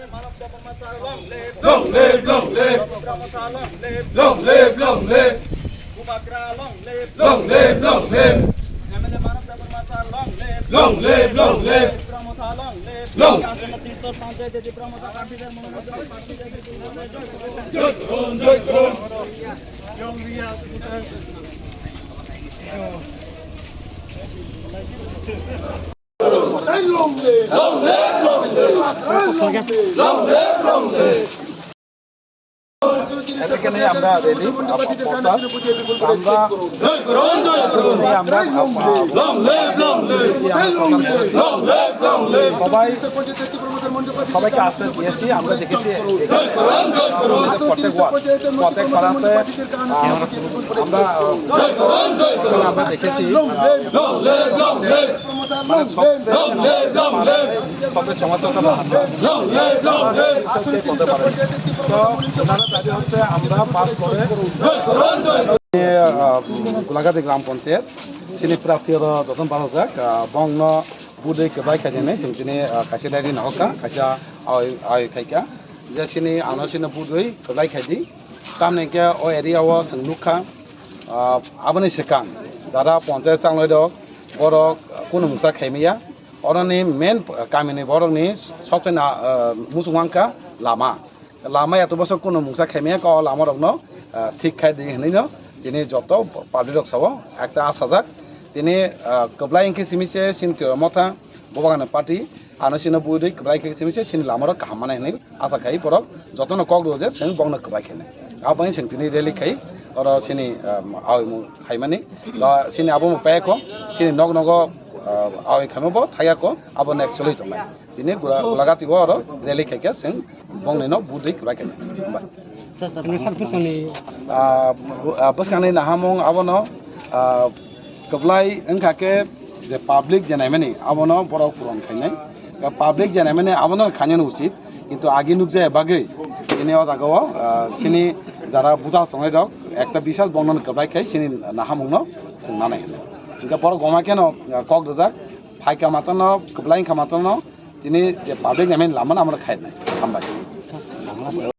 Long live, long live. Long live, long live. Long live, long live. Long live, long live. Long. Long live, long live. Long live, long live. এখানে আমরা ready আমরা জয় করুন জয় করুন আমরা long live long live long live long live সবাইকে আশ্বাস দিয়েছি আমরা দেখেছি জয় করুন জয় করুন প্রত্যেক পাড়াতে আমরা জয় করুন জয় করুন আমরা দেখেছি লং লিভ লং লিভ মানে লং লিভ লং লিভ সবচেয়ে সমাজতা লং লিভ লং লিভ করতে পারে তো ওনারা দাবি হচ্ছে আমরা পাস করে জয় করুন জয় গোলাঘাটি গ্রাম panchayat sini praktiara joton barajak bongno budai kebai kajane sini kaisa dari nahoka kaisa ai kaika je sini ano sini budai kebai kaidi tamne ke o area o sangluka abani sekan jara panchayat sangloi dok borok kono musa khaimia oroni main kamini borok ni sokna musungwangka lama lama eto bosok kono musa khaimia ko lama rokno ঠিক খাই দি হেনিনো তিনি যত public রকসাও একটা আসাজাক তিনি কবলাই ইনকে সিমিছে সিনতে মথা ববাগানে party আনসিনো বুইদই কবলাই ইনকে সিমিছে scene লামার কাহামানে হেনি আশা খাই পরক যতন cock রোজে সেন বংন কবলাই খেনে আবানি সেন তিনি রেলি খাই আর সিনি আই মু খাইমানি সিনি আবো পায়কো সিনি নগ নগ আই খামবো থায়াকো আবো নেক্সট চলি তমাই তিনি গোলাঘাটিবো আর রেলি খাইকে সেন বংনেনো বুইদই কবলাই খেনে বাই boskanai nahamong abono keblai engkake je public janai mani abono borok puron khainai public janai mani abono khanyan ucit কিন্তু আগে নুক যায় বাগে এনে জাগাও সিনি যারা বুঝা সঙ্গে দক একটা বিশাল বর্ণন কেবাই খাই সিনি নাহামং না নাই ఇంకా পর গমা কেন কক দজাক ফাইকা মাতানো কেবলাই খামাতানো তিনি যে পাবলিক জামিন লামান আমরা খাই নাই আমরা